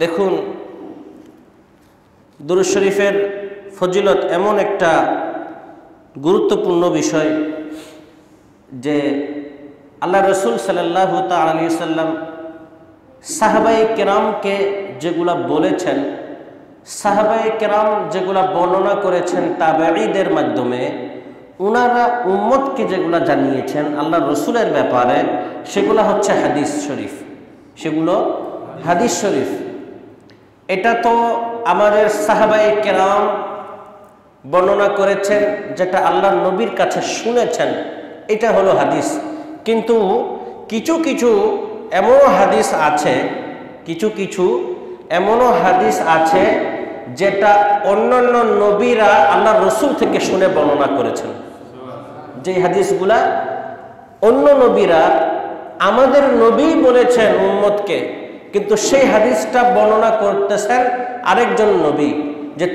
দেখুন, দুরূদ শরীফের ফজিলত এমন একটা গুরুত্বপূর্ণ বিষয় যে আল্লাহ রসুল সাল্লাল্লাহু তাআলা আলাইহি সাল্লাম সাহাবায়ে কেরামকে যেগুলা বলেছেন, সাহাবায়ে কেরাম যেগুলা বর্ণনা করেছেন তাবেঈদের মাধ্যমে, উনারা উম্মতকে যেগুলা জানিয়েছেন আল্লাহ রসুলের ব্যাপারে, সেগুলো হচ্ছে হাদিস শরীফ। সেগুলো হাদিস শরীফ। এটা তো আমাদের সাহাবায়ে কেরাম বর্ণনা করেছেন, যেটা আল্লাহর নবীর কাছে শুনেছেন, এটা হলো হাদিস। কিন্তু কিছু কিছু এমনও হাদিস আছে, এমনও হাদিস আছে যেটা অন্যান্য নবীরা আল্লাহ রসুল থেকে শুনে বর্ণনা করেছেন। যে হাদিসগুলা অন্য নবীরা, আমাদের নবী বলেছেন উম্মতকে, কিন্তু সেই হাদিসটা বর্ণনা করতেছেন আরেকজন নবী, যে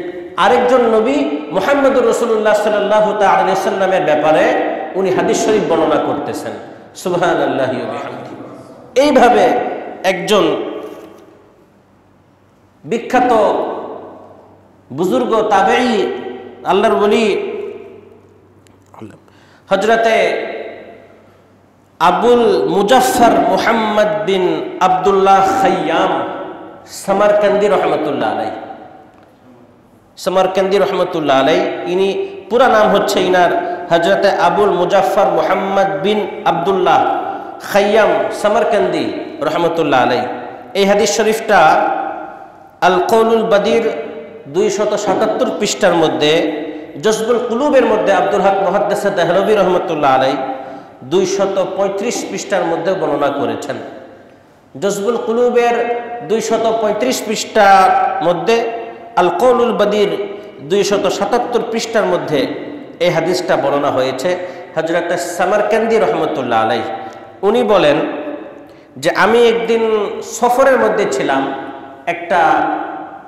আরেকজন নবী মুহাম্মদুর রাসূলুল্লাহ সাল্লাল্লাহু তাআলা আলাইহি সাল্লামের ব্যাপারে উনি হাদিস শরীফ বর্ণনা করতেছেন। সুবহানাল্লাহি ওয়া বিহামদিহি। এইভাবে একজন বিখ্যাত বুজুর্গ তাবেঈ, আল্লাহর ওলি হযরতে আবুল মুজাফফর মুহাম্মদ বিন আব্দুল্লাহ খাইয়াম সামারকান্দি রহমতুল্লাহ আলাইহি, সামারকান্দি রহমতুল্লাহ আলাইহি, ইনি পুরা নাম হচ্ছে ইনার হযরতে আবুল মুজাফফর মুহাম্মদ বিন আব্দুল্লাহ খাইয়াম সামারকান্দি রহমতুল্লাহ আলাইহি। এই হাদিস শরীফটা আল কৌলুল বাদির 277 পৃষ্ঠার মধ্যে, জজবুল কুলুবের মধ্যে আব্দুল হক মুহাদ্দিস দেহলভী রহমতুল্লাহ আলাইহি 235 পৃষ্ঠার মধ্যে বর্ণনা করেছেন। জজবুল কুলুবের 235 পৃষ্ঠার মধ্যে, আল কৌলুল বাদির 277 পৃষ্ঠার মধ্যে এই হাদিসটা বর্ণনা হয়েছে। হযরত সামারকান্দি রহমতুল্লাহ আলাইহি উনি বলেন যে আমি একদিন সফরের মধ্যে ছিলাম, একটা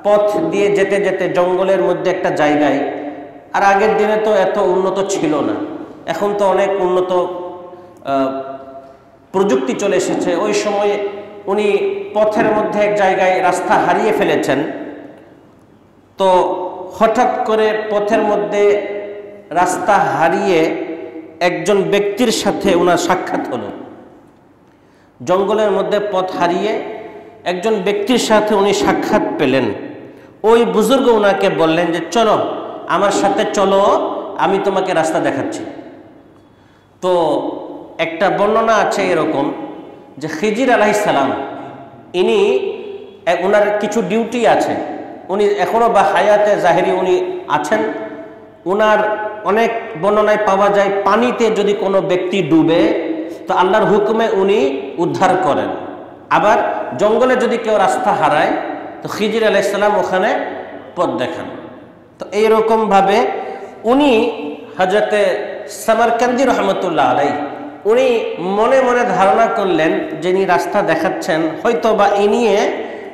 পথ দিয়ে যেতে যেতে জঙ্গলের মধ্যে একটা জায়গায়। আর আগের দিনে তো এত উন্নত ছিল না, এখন তো অনেক উন্নত প্রযুক্তি চলে এসেছে। ওই সময় উনি পথের মধ্যে এক জায়গায় রাস্তা হারিয়ে ফেলেছেন। তো হঠাৎ করে পথের মধ্যে রাস্তা হারিয়ে একজন ব্যক্তির সাথে ওনার সাক্ষাৎ হলো। জঙ্গলের মধ্যে পথ হারিয়ে একজন ব্যক্তির সাথে উনি সাক্ষাৎ পেলেন। ওই বুজুর্গ ওনাকে বললেন যে চলো আমার সাথে চলো, আমি তোমাকে রাস্তা দেখাচ্ছি। তো একটা বর্ণনা আছে এরকম যে খিজির আলাইহিস সালাম, ইনি ওনার কিছু ডিউটি আছে, উনি এখনো বা হায়াতে জাহেরি উনি আছেন। ওনার অনেক বর্ণনায় পাওয়া যায় পানিতে যদি কোনো ব্যক্তি ডুবে তো আল্লাহর হুকুমে উনি উদ্ধার করেন। আবার জঙ্গলে যদি কেউ রাস্তা হারায় তো খিজির আলাইহিস সালাম ওখানে পথ দেখান। তো এইরকমভাবে উনি হযরতে সামারকান্দি রহমতুল্লাহ আলাইহি উনি মনে মনে ধারণা করলেন যিনি রাস্তা দেখাচ্ছেন হয়তো বা ইনিয়ে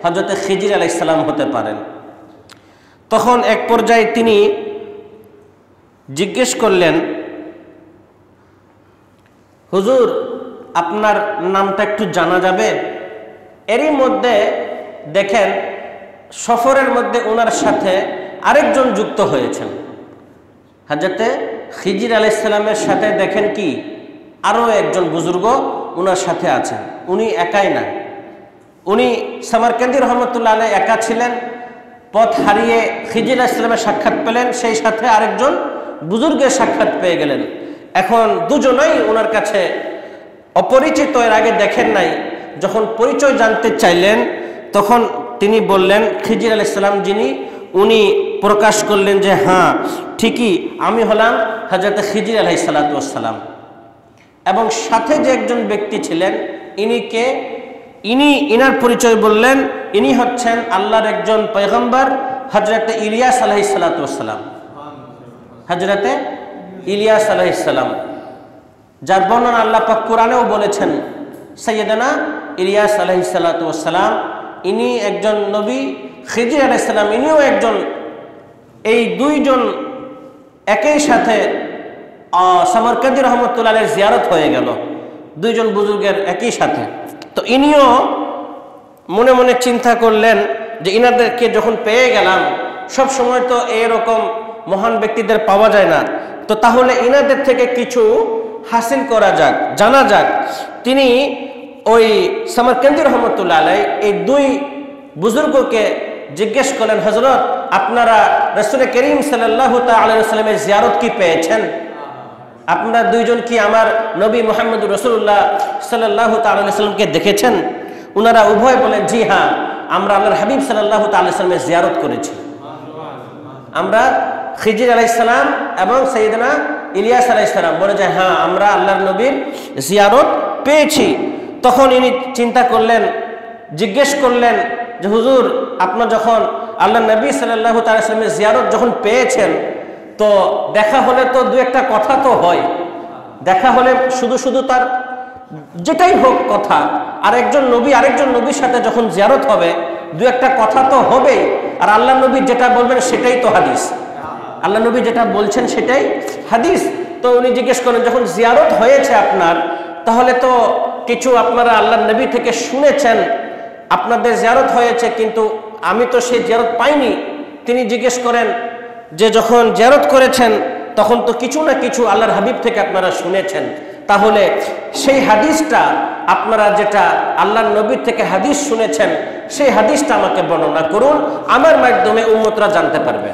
হযরতে খিজির আলাইহিস সালাম হতে পারেন। তখন এক পর্যায়ে তিনি জিজ্ঞেস করলেন, হুজুর আপনার নামটা একটু জানা যাবে? এরই মধ্যে দেখেন সফরের মধ্যে ওনার সাথে আরেকজন যুক্ত হয়েছেন। হযরতে খিজির আলাইহিস সালামের সাথে দেখেন কি আরও একজন বুজুর্গ ওনার সাথে আছেন। উনি একাই না, উনি সামারকান্দি রহমতুল্লাহ আলাইহি একা ছিলেন, পথ হারিয়ে খিজির আলাইহিস সালামের সাক্ষাৎ পেলেন, সেই সাথে আরেকজন বুজুর্গের সাক্ষাৎ পেয়ে গেলেন। এখন দুজনেই ওনার কাছে অপরিচিত, এর আগে দেখেন নাই। যখন পরিচয় জানতে চাইলেন তখন তিনি বললেন, খিজির আলাইহিস সালাম যিনি, উনি প্রকাশ করলেন যে হ্যাঁ ঠিকই, আমি হলাম হযরত খিজির আলাইহিস সালাতু ওয়াস সালাম। এবং সাথে যে একজন ব্যক্তি ছিলেন ইনার পরিচয় বললেন, ইনি হচ্ছেন আল্লাহর একজন পয়গম্বর হযরতে ইলিয়াস আলাইহিস সালাতু ওয়াস সালাম। হযরতে ইলিয়াস আলাইহিস সালাম, যার বর্ণনা আল্লাহ পাক কোরআনেও বলেছেন, সাইয়েদানা ইলিয়াস আলাইহিস সালাতু ওয়াস সালাম ইনি একজন নবী, খিজির আলাইহিস সালাম ইনিও একজন। এই দুইজন একই সাথে সামারকান্দি রহমতুল্লাহ আলাইহির জিয়ারত হয়ে গেল, দুইজন বুজুর্গের একই সাথে। তো ইনিও মনে মনে চিন্তা করলেন যে ইনাদেরকে যখন পেয়ে গেলাম, সব সময় তো এরকম মহান ব্যক্তিদের পাওয়া যায় না, তো তাহলে ইনাদের থেকে কিছু হাসিল করা যাক, জানা যাক। তিনি ওই সামারকান্দি রহমতুল্লাহ আলাইহি এই দুই বুজুর্গকে জিজ্ঞেস করলেন, হযরত আপনারা রাসূল করিম সাল্লাল্লাহু তাআলা আলাইহি ওয়াসাল্লামের জিয়ারত কি পেয়েছেন? আপনারা দুইজন কি আমার নবী মুহাম্মদ রাসূলুল্লাহ সাল্লাল্লাহু তাআলা আলাইহি ওয়াসাল্লামকে দেখেছেন? ওনারা উভয় বলেন, জি হ্যাঁ, আমরা আল্লাহর হাবিব সাল্লাল্লাহু তাআলা আলাইহি ওয়াসাল্লামের জিয়ারত করেছি। আমরা খিজির আলাইহিস সালাম এবং সাইয়েদনা ইলিয়াস আলাইহিস সালাম বলে যে হ্যাঁ, আমরা আল্লাহর নবীর জিয়ারত পেয়েছি। তখন ইনি চিন্তা করলেন, জিজ্ঞেস করলেন যে হুজুর, আপনার যখন আল্লাহ নবী সাল্লাল্লাহু তাআলা আলাইহি ওয়াসাল্লামের জিয়ারত যখন পেয়েছেন, তো দেখা হলে তো দু একটা কথা তো হয়, দেখা হলে শুধু শুধু তার যেটাই হোক কথা, আর একজন নবী আরেকজন নবীর সাথে যখন জিয়ারত হবে দু একটা কথা তো হবেই, আর আল্লাহ নবী যেটা বলবেন সেটাই তো হাদিস, আল্লাহ নবী যেটা বলছেন সেটাই হাদিস। তো উনি জিজ্ঞেস করেন, যখন জিয়ারত হয়েছে আপনার, তাহলে তো কিছু আপনারা আল্লাহ নবী থেকে শুনেছেন, আপনাদের জিয়ারত হয়েছে, কিন্তু আমি তো সেই জিয়ারত পাইনি। তিনি জিজ্ঞেস করেন যে যখন জিয়ারত করেছেন তখন তো কিছু না কিছু আল্লাহর হাবিব থেকে আপনারা শুনেছেন, তাহলে সেই হাদিসটা আপনারা যেটা আল্লাহর নবীর থেকে হাদিস শুনেছেন সেই হাদিসটা আমাকে বর্ণনা করুন, আমার মাধ্যমে উম্মতরা জানতে পারবে।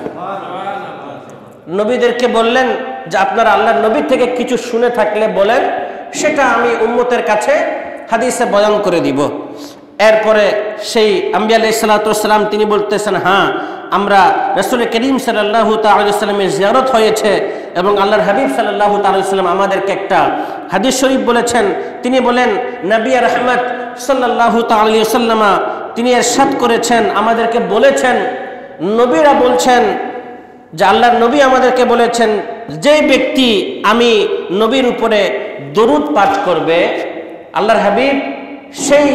নবীদেরকে বললেন যে আপনারা আল্লাহর নবীর থেকে কিছু শুনে থাকলে বলেন, সেটা আমি উম্মতের কাছে হাদিসে বয়ান করে দিব। এরপরে সেই আম্বিয়া আলাইহিস সালাতু ওয়াস সালাম তিনি বলতেছেন, হ্যাঁ, আমরা রাসূল করিম সাল্লাল্লাহু তাআলা আলাইহি ওয়াসাল্লামের জিয়ারত হয়েছে এবং আল্লাহর হাবিব সাল্লাল্লাহু তাআলা আলাইহি ওয়াসাল্লাম আমাদেরকে একটা হাদিস শরীফ বলেছেন। তিনি বলেন, নবী রাহমাত সাল্লাল্লাহু তাআলা আলাইহি ওয়াসাল্লাম তিনি ইরশাদ করেছেন, আমাদেরকে বলেছেন, নবীরা বলছেন যে আল্লাহর নবী আমাদেরকে বলেছেন, যে ব্যক্তি আমি নবীর উপরে দরুদ পাঠ করবে, আল্লাহর হাবিব সেই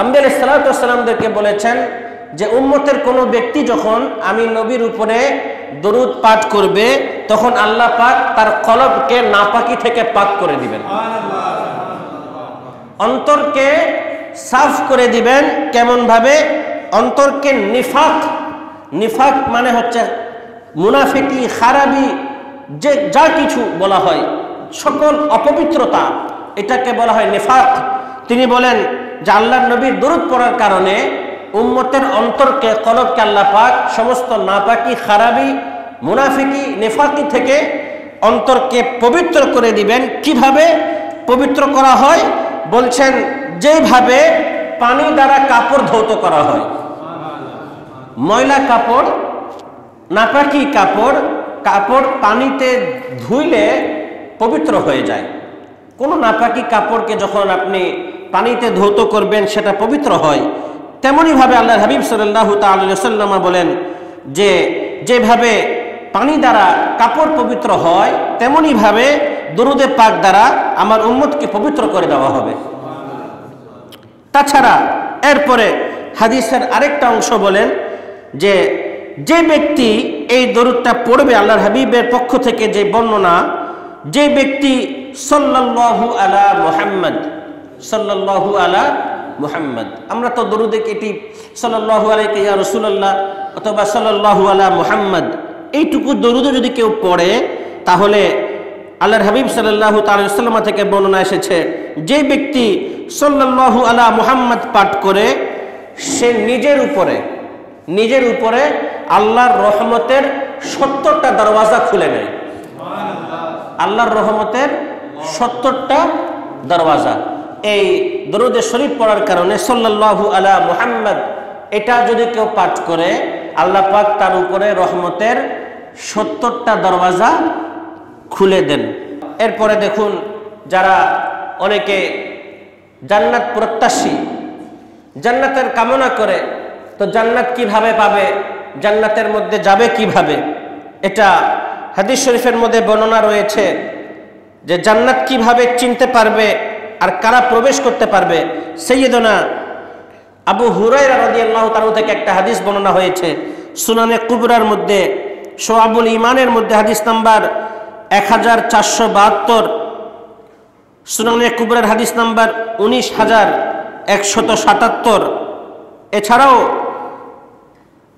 আম্বিয়া আলাইহিস সালাতু ওয়াস সালামদেরকে বলেছেন যে উম্মতের কোনো ব্যক্তি যখন আমি নবীর উপরে দরুদ পাঠ করবে, তখন আল্লাহ পাক তার কলবকে নাপাকি থেকে পাক করে দিবেন, অন্তরকে সাফ করে দিবেন। কেমন ভাবে? অন্তরকে নিফাক মানে হচ্ছে মুনাফিকি, খারাপি, যে যা কিছু বলা হয় সকল অপবিত্রতা, এটাকে বলা হয় নিফাক। তিনি বলেন যে আল্লাহর নবীর দরুদ পড়ার কারণে উম্মতের অন্তরকে, কলবকে আল্লাহ পাক সমস্ত নাপাকি, খারাপি, মুনাফিকি, নিফাকি থেকে অন্তরকে পবিত্র করে দিবেন। কিভাবে পবিত্র করা হয়? বলছেন, যেভাবে পানি দ্বারা কাপড় ধৌত করা হয়, ময়লা কাপড়, নাপাকি কাপড় পানিতে ধুইলে পবিত্র হয়ে যায়। কোনো নাপাকি কাপড়কে যখন আপনি পানিতে ধৌত করবেন সেটা পবিত্র হয়। তেমনি ভাবে আল্লাহর হাবিব সাল্লাল্লাহু তাআলা আলাইহি ওয়াসাল্লাম বলেন যে যেভাবে পানি দ্বারা কাপড় পবিত্র হয়, তেমনি ভাবে দরুদে পাক দ্বারা আমার উম্মতকে পবিত্র করে দেওয়া হবে। তাছাড়া এরপরে হাদিসের আরেকটা অংশ বলেন যে যে ব্যক্তি এই দরুদটা পড়বে, আল্লাহর হাবিবের পক্ষ থেকে যে বর্ণনা, যে ব্যক্তি সাল্লাল্লাহু আলা মুহাম্মদ, সাল্লাল্লাহু আলা মুহাম্মদ, আমরা তো দরুদে কেটি সাল্লাল্লাহু আলাইকা ইয়া রাসূলুল্লাহ অথবা সাল্লাল্লাহু আলা মুহাম্মদ, এইটুকু দরুদে যদি কেউ পড়ে, তাহলে আল্লাহর হাবিব সাল্লাল্লাহু তাআলা আলাইহি ওয়াসাল্লাম থেকে বর্ণনা এসেছে, যে ব্যক্তি সাল্লাল্লাহু আলা মুহাম্মদ পাঠ করে, সে নিজের উপরে আল্লাহর রহমতের 70টা দরওয়াজা খুলে নেয়। আল্লাহর রহমতের 70টা দরওয়াজা এই দরুদে শরীফ পড়ার কারণে, সাল্লাল্লাহু আলা মুহাম্মদ, এটা যদি কেউ পাঠ করে, আল্লাহ পাক তার উপরে রহমতের 70টা দরওয়াজা খুলে দেন। এরপরে দেখুন, যারা অনেকে জান্নাত প্রত্যাশী, জান্নাতের কামনা করে, তো জান্নাত কিভাবে পাবে, জান্নাতের মধ্যে যাবে কিভাবে, এটা হাদিস শরীফের মধ্যে বর্ণনা রয়েছে যে জান্নাত কিভাবে চিনতে পারবে আর কারা প্রবেশ করতে পারবে। সাইয়েদনা আবু হুরায়রা রাদিয়াল্লাহু তাআলা থেকে একটা হাদিস বর্ণনা হয়েছে সুনানে কুবরার মধ্যে, শুআবুল ঈমানের মধ্যে হাদিস নাম্বার 1472, সুনানে কুবরার হাদিস নাম্বার 19177। এছাড়াও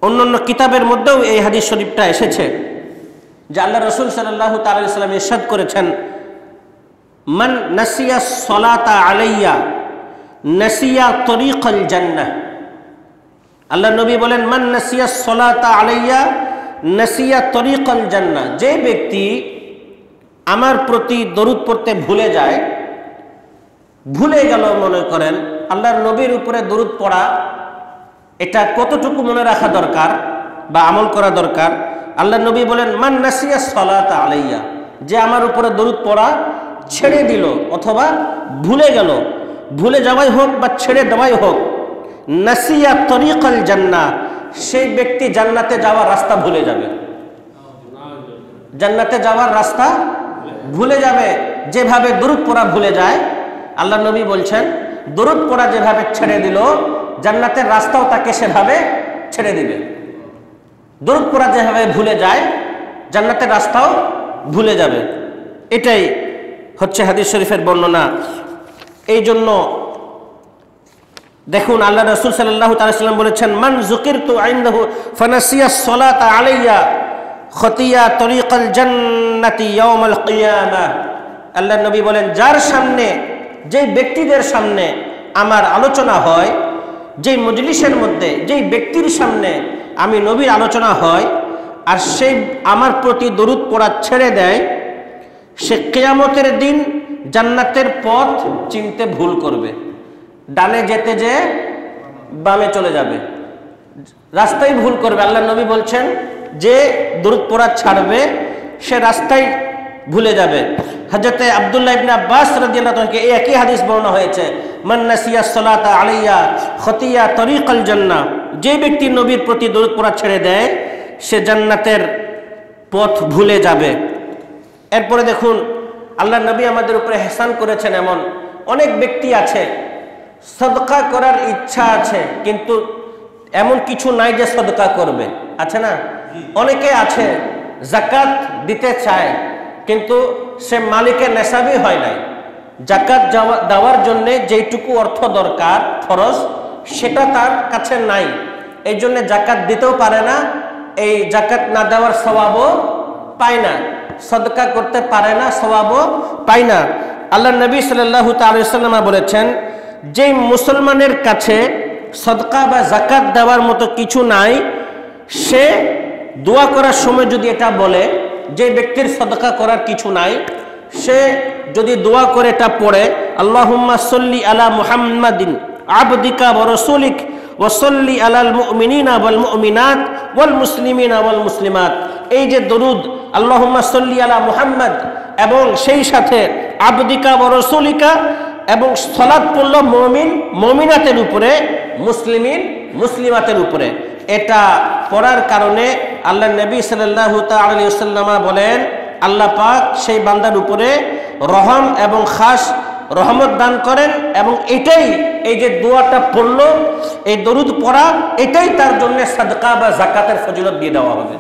অন্যান্য কিতাবের মধ্যেও এই হাদিস শরীফটা এসেছে যে আল্লাহ রাসূল সাল্লাল্লাহু তাআলা আলাইহি ওয়াসাল্লাম ইরশাদ করেছেন, মান নাসিয়া সলাতা আলাইয়া নাসিয়া তরিকাল জান্নাহ। আল্লাহ নবী বলেন, মান নাসিয়া সলাতা আলাইয়া নাসিয়া তরিকাল জান্নাহ। যে ব্যক্তি আমার প্রতি দরুদ পড়তে ভুলে যায়, ভুলে গেল, মনে করেন আল্লাহর নবীর উপরে দরুদ পড়া এটা কতটুকু মনে রাখা দরকার বা আমল করা দরকার। আল্লাহ নবী বলেন, মান নাসিয়া সলাতা আলাইয়া, যে আমার উপরে দরুদ পড়া ছেড়ে দিল অথবা ভুলে গেল, ভুলে যাওয়াই হোক বা ছেড়ে দেওয়াই হোক, নাসিয়া তরিকাল জান্নাহ, সেই ব্যক্তি জান্নাতে যাওয়ার রাস্তা ভুলে যাবে। জান্নাতে যাওয়ার রাস্তা ভুলে যাবে। যেভাবে দরুদ পড়া ভুলে যায়, আল্লাহ নবী বলছেন দরুদ পড়া যেভাবে ছেড়ে দিল, জান্নাতের রাস্তাও তাকে সেভাবে ছেড়ে দিবে। দরুদ পড়া যেভাবে ভুলে যায়, জান্নাতের রাস্তাও ভুলে যাবে। এটাই হচ্ছে হাদিস শরীফের বর্ণনা। এই জন্য দেখুন আল্লাহ রাসূল সাল্লাল্লাহু তাআলা সাল্লাম বলেছেন, মান যুকিরতু ইনদাহু ফানাসিয়া সলাতা আলাইয়া খতিয়া তরিকাল জান্নাতি ইয়াউমাল কিয়ামাহ। আল্লাহ নবী বলেন, যার সামনে, যেই ব্যক্তিদের সামনে আমার আলোচনা হয়, যেই মজলিসের মধ্যে যেই ব্যক্তির সামনে আমি নবীর আলোচনা হয় আর সেই আমার প্রতি দরুদ পড়া ছেড়ে দেয়, সে কিয়ামতের দিন জান্নাতের পথ চিনতে ভুল করবে। ডানে যেতে যে বামে চলে যাবে, রাস্তায় ভুল করবে। আল্লাহ নবী বলছেন, যে দরুদ পড়া ছাড়বে সে রাস্তায় ভুলে যাবে। হযরতে আব্দুল্লাহ ইবনে আব্বাস রাদিয়াল্লাহু তাআলা এই একই হাদিস বর্ণনা হয়েছে, মান নাসিয়া সলাতা আলাইয়া খতিয়া তরিকাল জান্নাহ, যে ব্যক্তি নবীর প্রতি দরুদ পড়া ছেড়ে দেয় সে জান্নাতের পথ ভুলে যাবে। এরপরে দেখুন আল্লাহ নবী আমাদের উপরে ইহসান করেছেন। এমন অনেক ব্যক্তি আছে সদকা করার ইচ্ছা আছে, কিন্তু এমন কিছু নাই যে সদকা করবে, আছে না? অনেকে আছে যাকাত দিতে চায়, কিন্তু সে মালিকের নেশাবি হয় নাই। যাকাত দেওয়ার জন্য যেইটুকু অর্থ দরকার ফরজ, সেটা তার কাছে নাই, এই জন্য যাকাত দিতেও পারে না, এই যাকাত না দেওয়ার সওয়াবও পায় না, সদকা করতে পারে না, সওয়াবও পায় না। আল্লাহ নবী সাল্লাল্লাহু তাআলা আলাইহি ওয়াসাল্লাম বলেছেন, যেই মুসলমানের কাছে সদকা বা যাকাত দেওয়ার মতো কিছু নাই, সে দোয়া করার সময় যদি এটা বলে, যে ব্যক্তির সদকা করার কিছু নাই, সে যদি দোয়া করে এটা পড়ে, আল্লাহুম্মা সাল্লি আলা মুহাম্মাদিন আবদিকা ওয়া রাসূলিক ওয়া সাল্লি আলাল মুমিনিনা ওয়াল মুমিনাত ওয়াল মুসলিমিনা ওয়াল মুসলিমাত, এই যে দরুদ আল্লাহুম্মা সাল্লি আলা মুহাম্মাদ এবং সেই সাথে আবদিকা ওয়া রাসূলিকা, এবং সালাত পড়ল মুমিন মুমিনাতের উপরে, মুসলিমিন মুসলিমাতের উপরে। এটা পড়ার কারণে আল্লাহ নবী সাল্লাল্লাহু তাআলা আলাইহি ওয়াসাল্লাম বলেন, আল্লাহ পাক সেই বান্দার উপরে রহম এবং খাস রহমত দান করেন, এবং এটাই, এই যে দোয়াটা পড়লো, এই দরুদ পড়া, এটাই তার জন্য সাদকা বা যাকাতের ফজিলত দিয়ে দেওয়া হবে।